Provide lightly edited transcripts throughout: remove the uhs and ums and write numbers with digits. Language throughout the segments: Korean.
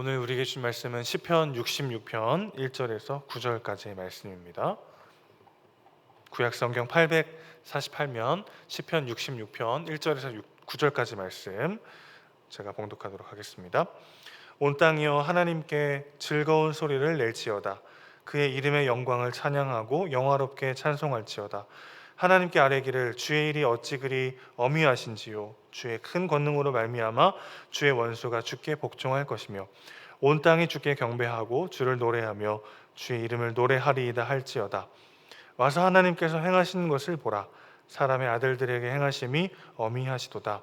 오늘 우리에게 주신 말씀은 시편 66편 1절에서 9절까지의 말씀입니다. 구약성경 848면 시편 66편 1절에서 9절까지 말씀 제가 봉독하도록 하겠습니다. 온 땅이여 하나님께 즐거운 소리를 낼지어다. 그의 이름의 영광을 찬양하고 영화롭게 찬송할지어다. 하나님께 아뢰기를 주의 일이 어찌 그리 어미하신지요. 주의 큰 권능으로 말미암아 주의 원수가 주께 복종할 것이며 온 땅이 주께 경배하고 주를 노래하며 주의 이름을 노래하리이다 할지어다. 와서 하나님께서 행하신 것을 보라. 사람의 아들들에게 행하심이 어미하시도다.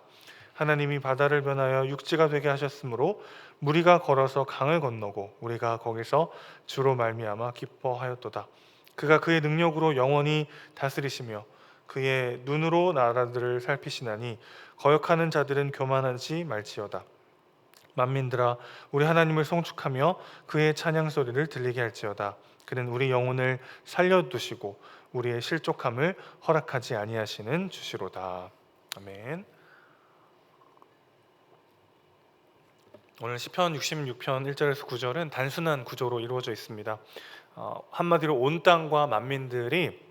하나님이 바다를 변하여 육지가 되게 하셨으므로 무리가 걸어서 강을 건너고 우리가 거기서 주로 말미암아 기뻐하였도다. 그가 그의 능력으로 영원히 다스리시며 그의 눈으로 나라들을 살피시나니 거역하는 자들은 교만하지 말지어다. 만민들아 우리 하나님을 송축하며 그의 찬양 소리를 들리게 할지어다. 그는 우리 영혼을 살려두시고 우리의 실족함을 허락하지 아니하시는 주시로다. 아멘. 오늘 시편 66편 1절에서 9절은 단순한 구조로 이루어져 있습니다. 한마디로 온 땅과 만민들이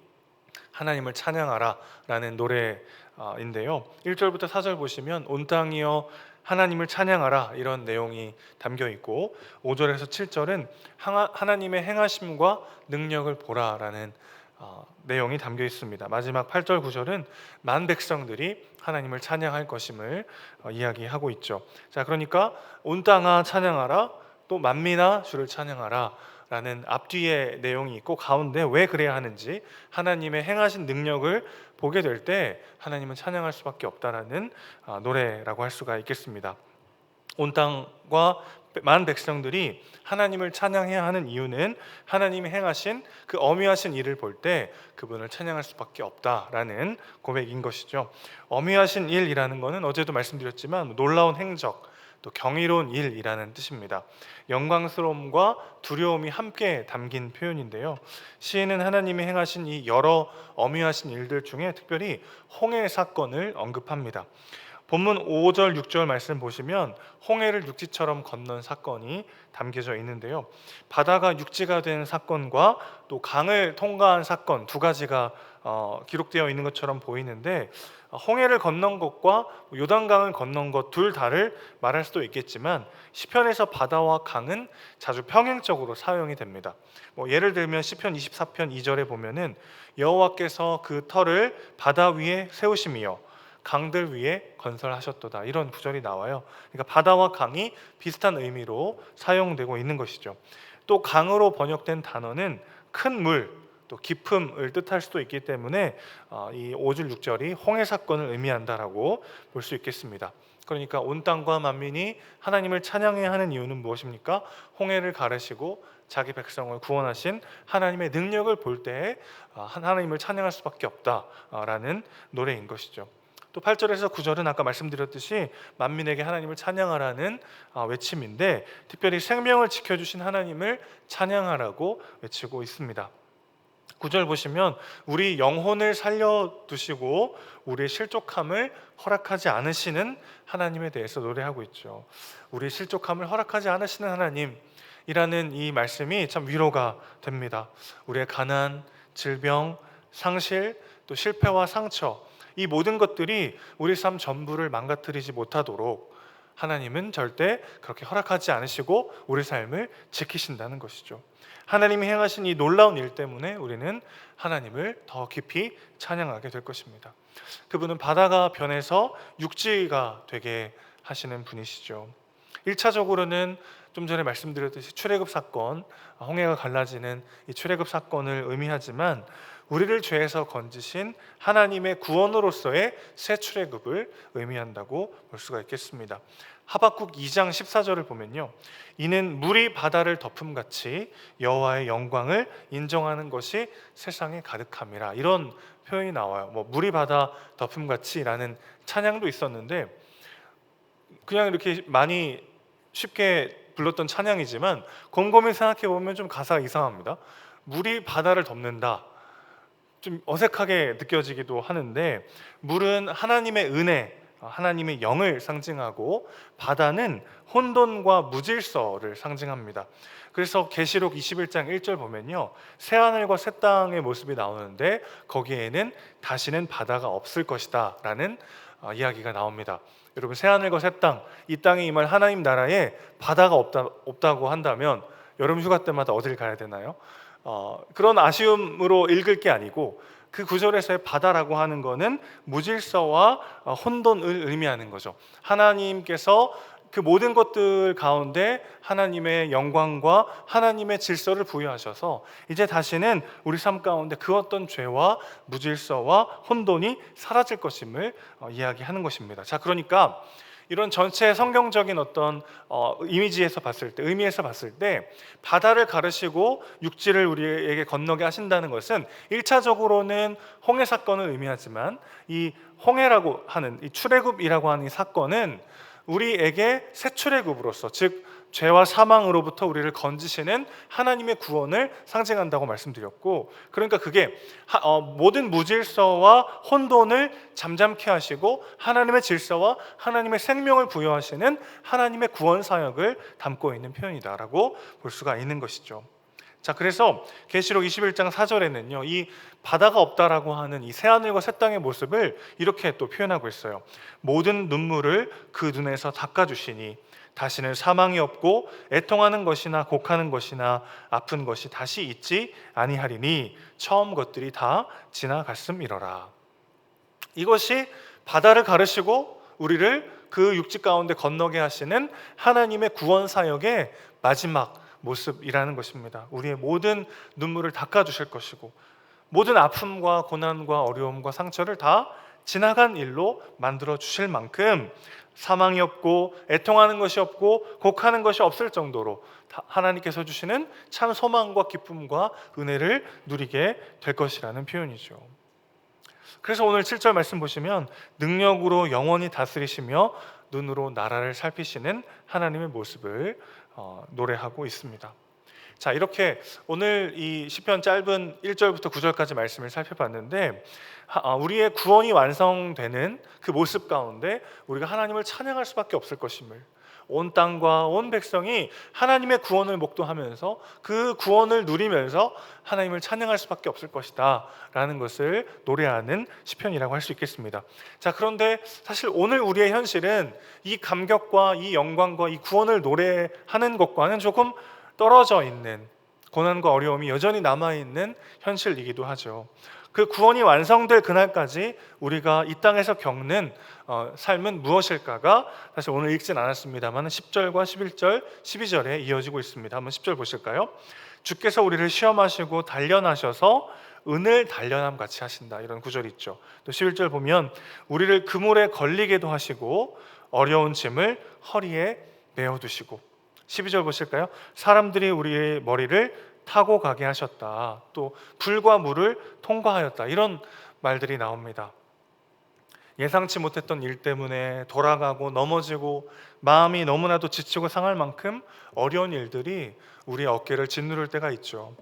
하나님을 찬양하라 라는 노래인데요. 1절부터 4절 보시면 온 땅이여 하나님을 찬양하라 이런 내용이 담겨 있고 5절에서 7절은 하나님의 행하심과 능력을 보라라는 내용이 담겨 있습니다. 마지막 8절 9절은 만 백성들이 하나님을 찬양할 것임을 이야기하고 있죠. 자, 그러니까 온 땅아 찬양하라, 또 만민아 주를 찬양하라 라는 앞뒤의 내용이 있고 가운데 왜 그래야 하는지 하나님의 행하신 능력을 보게 될 때 하나님은 찬양할 수밖에 없다라는 노래라고 할 수가 있겠습니다. 온 땅과 만 백성들이 하나님을 찬양해야 하는 이유는 하나님이 행하신 그 어미하신 일을 볼 때 그분을 찬양할 수밖에 없다라는 고백인 것이죠. 어미하신 일이라는 것은 어제도 말씀드렸지만 놀라운 행적, 또 경이로운 일이라는 뜻입니다. 영광스러움과 두려움이 함께 담긴 표현인데요. 시인은 하나님이 행하신 이 여러 어미하신 일들 중에 특별히 홍해 사건을 언급합니다. 본문 5절 6절 말씀 보시면 홍해를 육지처럼 건넌 사건이 담겨져 있는데요. 바다가 육지가 된 사건과 또 강을 통과한 사건 두 가지가 기록되어 있는 것처럼 보이는데 홍해를 건넌 것과 요단강을 건넌 것 둘 다를 말할 수도 있겠지만 시편에서 바다와 강은 자주 평행적으로 사용이 됩니다. 예를 들면 시편 24편 2절에 보면은 여호와께서 그 터를 바다 위에 세우심이요 강들 위에 건설하셨도다 이런 구절이 나와요. 그러니까 바다와 강이 비슷한 의미로 사용되고 있는 것이죠. 또 강으로 번역된 단어는 큰 물, 또 깊음을 뜻할 수도 있기 때문에 이 5절 6절이 홍해 사건을 의미한다라고 볼 수 있겠습니다. 그러니까 온 땅과 만민이 하나님을 찬양해야 하는 이유는 무엇입니까? 홍해를 가르시고 자기 백성을 구원하신 하나님의 능력을 볼 때에 하나님을 찬양할 수밖에 없다라는 노래인 것이죠. 또 8절에서 9절은 아까 말씀드렸듯이 만민에게 하나님을 찬양하라는 외침인데 특별히 생명을 지켜주신 하나님을 찬양하라고 외치고 있습니다. 9절 보시면 우리 영혼을 살려두시고 우리의 실족함을 허락하지 않으시는 하나님에 대해서 노래하고 있죠. 우리의 실족함을 허락하지 않으시는 하나님이라는 이 말씀이 참 위로가 됩니다. 우리의 가난, 질병, 상실, 또 실패와 상처 이 모든 것들이 우리 삶 전부를 망가뜨리지 못하도록 하나님은 절대 그렇게 허락하지 않으시고 우리 삶을 지키신다는 것이죠. 하나님이 행하신 이 놀라운 일 때문에 우리는 하나님을 더 깊이 찬양하게 될 것입니다. 그분은 바다가 변해서 육지가 되게 하시는 분이시죠. 1차적으로는 좀 전에 말씀드렸듯이 출애굽 사건, 홍해가 갈라지는 이 출애굽 사건을 의미하지만 우리를 죄에서 건지신 하나님의 구원으로서의 새 출애굽을 의미한다고 볼 수가 있겠습니다. 하박국 2장 14절을 보면요, 이는 물이 바다를 덮음같이 여호와의 영광을 인정하는 것이 세상에 가득함이라 이런 표현이 나와요. 물이 바다 덮음같이라는 찬양도 있었는데 그냥 이렇게 많이 쉽게 불렀던 찬양이지만 곰곰이 생각해 보면 좀 가사가 이상합니다. 물이 바다를 덮는다. 좀 어색하게 느껴지기도 하는데 물은 하나님의 은혜, 하나님의 영을 상징하고 바다는 혼돈과 무질서를 상징합니다. 그래서 계시록 21장 1절 보면요, 새하늘과 새 땅의 모습이 나오는데 거기에는 다시는 바다가 없을 것이다 라는 이야기가 나옵니다. 여러분, 새하늘과 새 땅, 이 땅에 임할 하나님 나라에 바다가 없다고 한다면 여름 휴가 때마다 어딜 가야 되나요? 그런 아쉬움으로 읽을 게 아니고, 그 구절에서의 바다라고 하는 것은 무질서와 혼돈을 의미하는 거죠. 하나님께서 그 모든 것들 가운데 하나님의 영광과 하나님의 질서를 부여하셔서 이제 다시는 우리 삶 가운데 그 어떤 죄와 무질서와 혼돈이 사라질 것임을 이야기하는 것입니다. 자, 그러니까 이런 전체 성경적인 어떤 이미지에서 봤을 때, 의미에서 봤을 때 바다를 가르시고 육지를 우리에게 건너게 하신다는 것은 1차적으로는 홍해 사건을 의미하지만, 이 홍해라고 하는 이 출애굽이라고 하는 이 사건은 우리에게 새 출애굽으로서, 즉 죄와 사망으로부터 우리를 건지시는 하나님의 구원을 상징한다고 말씀드렸고, 그러니까 그게 모든 무질서와 혼돈을 잠잠케 하시고 하나님의 질서와 하나님의 생명을 부여하시는 하나님의 구원 사역을 담고 있는 표현이다라고 볼 수가 있는 것이죠. 자, 그래서 계시록 21장 4절에는요, 이 바다가 없다라고 하는 이 새하늘과 새 땅의 모습을 이렇게 또 표현하고 있어요. 모든 눈물을 그 눈에서 닦아주시니 다시는 사망이 없고 애통하는 것이나 곡하는 것이나 아픈 것이 다시 있지 아니하리니 처음 것들이 다 지나갔음이러라. 이것이 바다를 가르시고 우리를 그 육지 가운데 건너게 하시는 하나님의 구원 사역의 마지막 모습이라는 것입니다. 우리의 모든 눈물을 닦아주실 것이고 모든 아픔과 고난과 어려움과 상처를 다 지나간 일로 만들어 주실 만큼 사망이 없고 애통하는 것이 없고 곡하는 것이 없을 정도로 하나님께서 주시는 참 소망과 기쁨과 은혜를 누리게 될 것이라는 표현이죠. 그래서 오늘 7절 말씀 보시면 능력으로 영원히 다스리시며 눈으로 나라를 살피시는 하나님의 모습을 노래하고 있습니다. 자, 이렇게 오늘 이 시편 짧은 1절부터 9절까지 말씀을 살펴봤는데, 우리의 구원이 완성되는 그 모습 가운데 우리가 하나님을 찬양할 수밖에 없을 것임을, 온 땅과 온 백성이 하나님의 구원을 목도하면서 그 구원을 누리면서 하나님을 찬양할 수밖에 없을 것이다 라는 것을 노래하는 시편이라고 할 수 있겠습니다. 자, 그런데 사실 오늘 우리의 현실은 이 감격과 이 영광과 이 구원을 노래하는 것과는 조금 떨어져 있는, 고난과 어려움이 여전히 남아있는 현실이기도 하죠. 그 구원이 완성될 그날까지 우리가 이 땅에서 겪는 삶은 무엇일까가 사실 오늘 읽진 않았습니다만 10절과 11절, 12절에 이어지고 있습니다. 한번 10절 보실까요? 주께서 우리를 시험하시고 단련하셔서 은을 단련함 같이 하신다, 이런 구절이 있죠. 또 11절 보면 우리를 그물에 걸리게도 하시고 어려운 짐을 허리에 메어두시고, 12절 보실까요? 사람들이 우리의 머리를 타고 가게 하셨다. 또 불과 물을 통과하였다. 이런 말들이 나옵니다. 예상치 못했던 일 때문에 돌아가고 넘어지고 마음이 너무나도 지치고 상할 만큼 어려운 일들이 우리의 어깨를 짓누를 때가 있죠.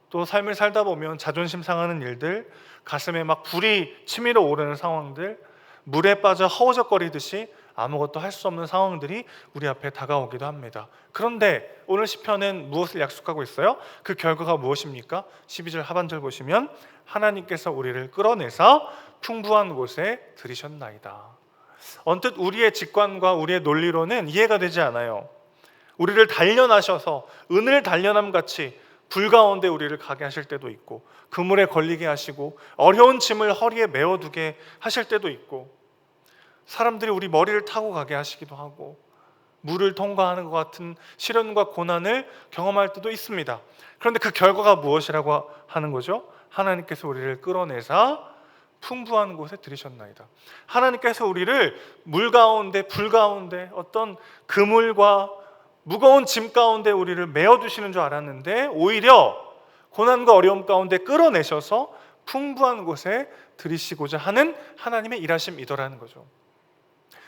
또 삶을 살다 보면 자존심 상하는 일들, 가슴에 막 불이 치밀어 오르는 상황들, 물에 빠져 허우적거리듯이 아무것도 할 수 없는 상황들이 우리 앞에 다가오기도 합니다. 그런데 오늘 시편은 무엇을 약속하고 있어요? 그 결과가 무엇입니까? 12절 하반절 보시면 하나님께서 우리를 끌어내서 풍부한 곳에 들이셨나이다. 언뜻 우리의 직관과 우리의 논리로는 이해가 되지 않아요. 우리를 단련하셔서 은을 단련함 같이 불 가운데 우리를 가게 하실 때도 있고, 그물에 걸리게 하시고 어려운 짐을 허리에 메어두게 하실 때도 있고, 사람들이 우리 머리를 타고 가게 하시기도 하고, 물을 통과하는 것 같은 시련과 고난을 경험할 때도 있습니다. 그런데 그 결과가 무엇이라고 하는 거죠? 하나님께서 우리를 끌어내사 풍부한 곳에 들이셨나이다. 하나님께서 우리를 물 가운데, 불 가운데, 어떤 그물과 무거운 짐 가운데 우리를 메어두시는 줄 알았는데 오히려 고난과 어려움 가운데 끌어내셔서 풍부한 곳에 들이시고자 하는 하나님의 일하심이더라는 거죠.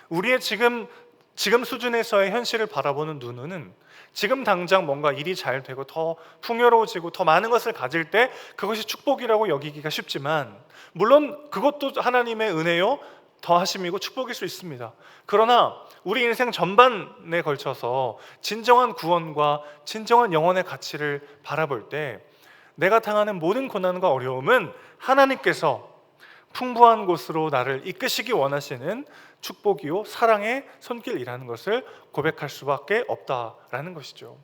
우리의 지금 수준에서의 현실을 바라보는 눈은 지금 당장 뭔가 일이 잘 되고 더 풍요로워지고 더 많은 것을 가질 때 그것이 축복이라고 여기기가 쉽지만, 물론 그것도 하나님의 은혜요, 더하심이고 축복일 수 있습니다. 그러나 우리 인생 전반에 걸쳐서 진정한 구원과 진정한 영혼의 가치를 바라볼 때 내가 당하는 모든 고난과 어려움은 하나님께서 풍부한 곳으로 나를 이끄시기 원하시는 축복이요 사랑의 손길이라는 것을 고백할 수밖에 없다라는 것이죠.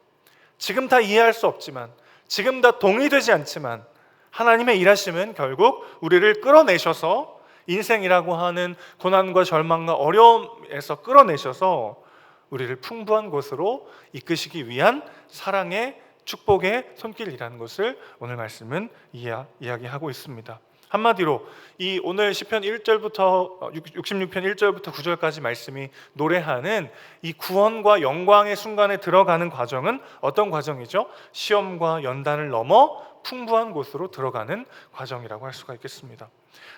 지금 다 이해할 수 없지만, 지금 다 동의되지 않지만 하나님의 일하심은 결국 우리를 끌어내셔서 인생이라고 하는 고난과 절망과 어려움에서 끌어내셔서 우리를 풍부한 곳으로 이끄시기 위한 사랑의 축복의 손길이라는 것을 오늘 말씀은 이야기하고 있습니다. 한마디로 이 오늘 시편 1절부터 66편 1절부터 9절까지 말씀이 노래하는 이 구원과 영광의 순간에 들어가는 과정은 어떤 과정이죠? 시험과 연단을 넘어 풍부한 곳으로 들어가는 과정이라고 할 수가 있겠습니다.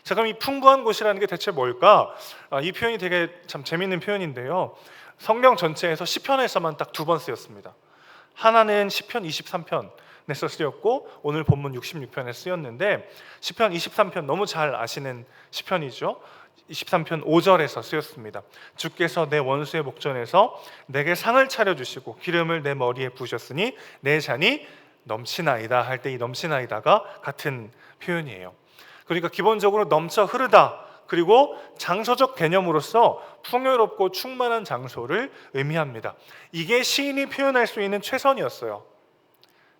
자, 그럼 이 풍부한 곳이라는 게 대체 뭘까? 이 표현이 되게 참 재밌는 표현인데요. 성경 전체에서 시편에서만 딱 2번 쓰였습니다. 하나는 시편 23편에서 쓰였고 오늘 본문 66편에 쓰였는데, 시편 23편 너무 잘 아시는 시편이죠. 23편 5절에서 쓰였습니다. 주께서 내 원수의 목전에서 내게 상을 차려주시고 기름을 내 머리에 부으셨으니 내 잔이 넘치나이다 할 때 이 넘치나이다가 같은 표현이에요. 그러니까 기본적으로 넘쳐 흐르다, 그리고 장소적 개념으로서 풍요롭고 충만한 장소를 의미합니다. 이게 시인이 표현할 수 있는 최선이었어요.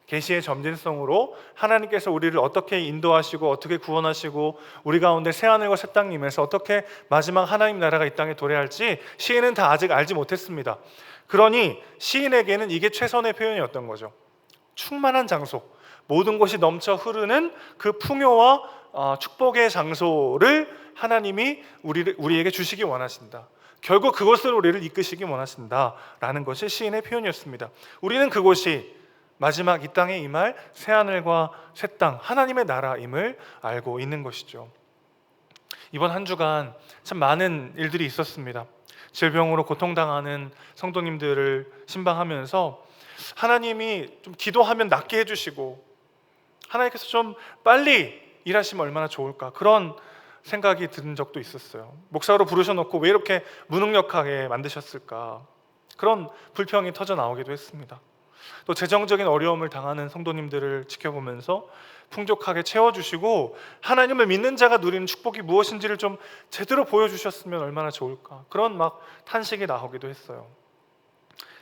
계시의 점진성으로 하나님께서 우리를 어떻게 인도하시고 어떻게 구원하시고 우리 가운데 새하늘과 새 땅임에서 어떻게 마지막 하나님 나라가 이 땅에 도래할지 시인은 다 아직 알지 못했습니다. 그러니 시인에게는 이게 최선의 표현이었던 거죠. 충만한 장소, 모든 것이 넘쳐 흐르는 그 풍요와 축복의 장소를 하나님이 우리에게 주시기 원하신다. 결국 그것으로 우리를 이끄시기 원하신다라는 것이 시인의 표현이었습니다. 우리는 그곳이 마지막 이 땅에 임할 새하늘과 새 땅, 하나님의 나라임을 알고 있는 것이죠. 이번 한 주간 참 많은 일들이 있었습니다. 질병으로 고통당하는 성도님들을 신방하면서 하나님이 좀 기도하면 낫게 해주시고 하나님께서 좀 빨리 일하시면 얼마나 좋을까, 그런 생각이 든 적도 있었어요. 목사로 부르셔놓고 왜 이렇게 무능력하게 만드셨을까, 그런 불평이 터져 나오기도 했습니다. 또 재정적인 어려움을 당하는 성도님들을 지켜보면서 풍족하게 채워주시고 하나님을 믿는 자가 누리는 축복이 무엇인지를 좀 제대로 보여주셨으면 얼마나 좋을까, 그런 막 탄식이 나오기도 했어요.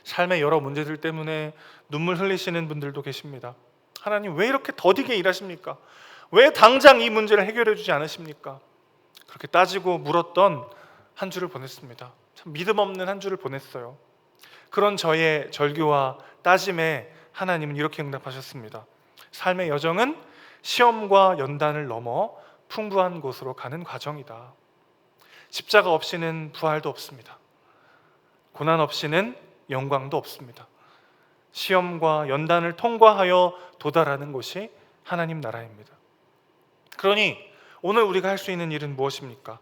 삶의 여러 문제들 때문에 눈물 흘리시는 분들도 계십니다. 하나님 왜 이렇게 더디게 일하십니까? 왜 당장 이 문제를 해결해 주지 않으십니까? 그렇게 따지고 물었던 한 주를 보냈습니다. 참 믿음 없는 한 주를 보냈어요. 그런 저의 절규와 따짐에 하나님은 이렇게 응답하셨습니다. 삶의 여정은 시험과 연단을 넘어 풍부한 곳으로 가는 과정이다. 십자가 없이는 부활도 없습니다. 고난 없이는 영광도 없습니다. 시험과 연단을 통과하여 도달하는 것이 하나님 나라입니다. 그러니 오늘 우리가 할 수 있는 일은 무엇입니까?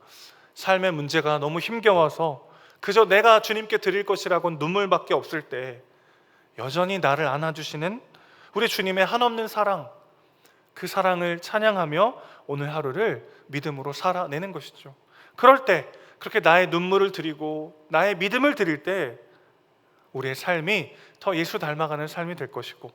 삶의 문제가 너무 힘겨워서 그저 내가 주님께 드릴 것이라고는 눈물밖에 없을 때 여전히 나를 안아주시는 우리 주님의 한없는 사랑, 그 사랑을 찬양하며 오늘 하루를 믿음으로 살아내는 것이죠. 그럴 때 그렇게 나의 눈물을 드리고 나의 믿음을 드릴 때 우리의 삶이 더 예수 닮아가는 삶이 될 것이고,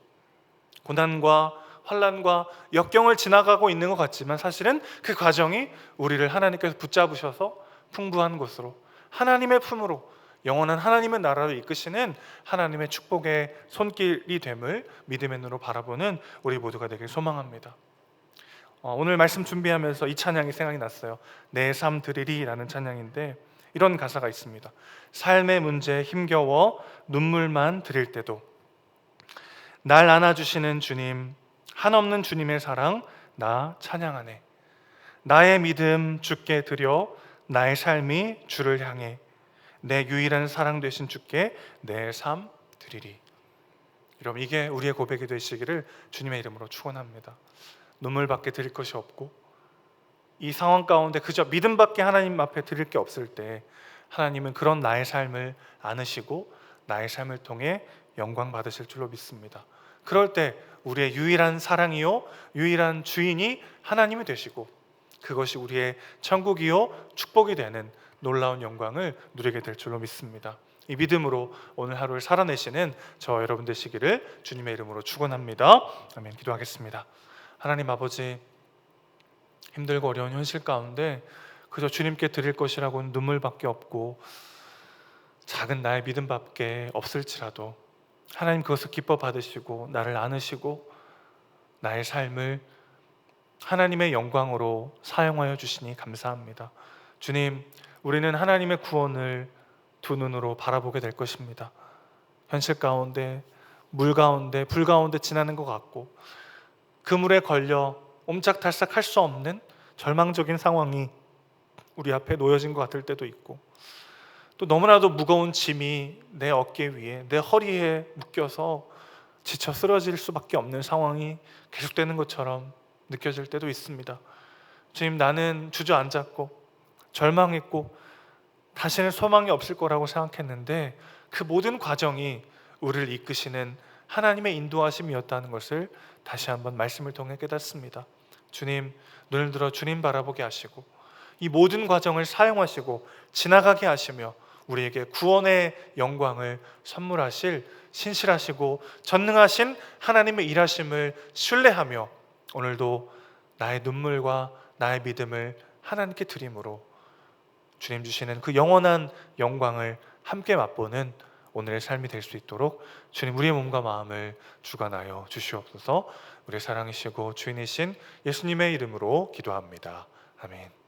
고난과 환난과 역경을 지나가고 있는 것 같지만 사실은 그 과정이 우리를 하나님께서 붙잡으셔서 풍부한 곳으로, 하나님의 품으로, 영원한 하나님의 나라로 이끄시는 하나님의 축복의 손길이 됨을 믿음의 눈으로 바라보는 우리 모두가 되길 소망합니다. 오늘 말씀 준비하면서 이 찬양이 생각이 났어요. 내 삶 드리리라는 찬양인데 이런 가사가 있습니다. 삶의 문제에 힘겨워 눈물만 드릴 때도 날 안아주시는 주님, 한없는 주님의 사랑 나 찬양하네. 나의 믿음 주께 드려 나의 삶이 주를 향해 내 유일한 사랑 되신 주께 내 삶 드리리. 여러분, 이게 우리의 고백이 되시기를 주님의 이름으로 축원합니다. 눈물밖에 드릴 것이 없고 이 상황 가운데 그저 믿음밖에 하나님 앞에 드릴 게 없을 때 하나님은 그런 나의 삶을 안으시고 나의 삶을 통해 영광 받으실 줄로 믿습니다. 그럴 때 우리의 유일한 사랑이요 유일한 주인이 하나님이 되시고 그것이 우리의 천국이요 축복이 되는 놀라운 영광을 누리게 될 줄로 믿습니다. 이 믿음으로 오늘 하루를 살아내시는 저 여러분 되시기를 주님의 이름으로 축원합니다. 아멘. 기도하겠습니다. 하나님 아버지, 힘들고 어려운 현실 가운데 그저 주님께 드릴 것이라고는 눈물밖에 없고 작은 나의 믿음밖에 없을지라도 하나님 그것을 기뻐 받으시고 나를 안으시고 나의 삶을 하나님의 영광으로 사용하여 주시니 감사합니다. 주님, 우리는 하나님의 구원을 두 눈으로 바라보게 될 것입니다. 현실 가운데, 물 가운데, 불 가운데 지나는 것 같고 그물에 걸려 옴짝달싹 할 수 없는 절망적인 상황이 우리 앞에 놓여진 것 같을 때도 있고, 또 너무나도 무거운 짐이 내 어깨 위에, 내 허리에 묶여서 지쳐 쓰러질 수밖에 없는 상황이 계속되는 것처럼 느껴질 때도 있습니다. 주님, 나는 주저앉았고 절망했고 다시는 소망이 없을 거라고 생각했는데 그 모든 과정이 우리를 이끄시는 하나님의 인도하심이었다는 것을 다시 한번 말씀을 통해 깨닫습니다. 주님, 눈을 들어 주님 바라보게 하시고 이 모든 과정을 사용하시고 지나가게 하시며 우리에게 구원의 영광을 선물하실 신실하시고 전능하신 하나님의 일하심을 신뢰하며 오늘도 나의 눈물과 나의 믿음을 하나님께 드림으로 주님 주시는 그 영원한 영광을 함께 맛보는 오늘의 삶이 될 수 있도록 주님 우리의 몸과 마음을 주관하여 주시옵소서. 우리의 사랑이시고 주인이신 예수님의 이름으로 기도합니다. 아멘.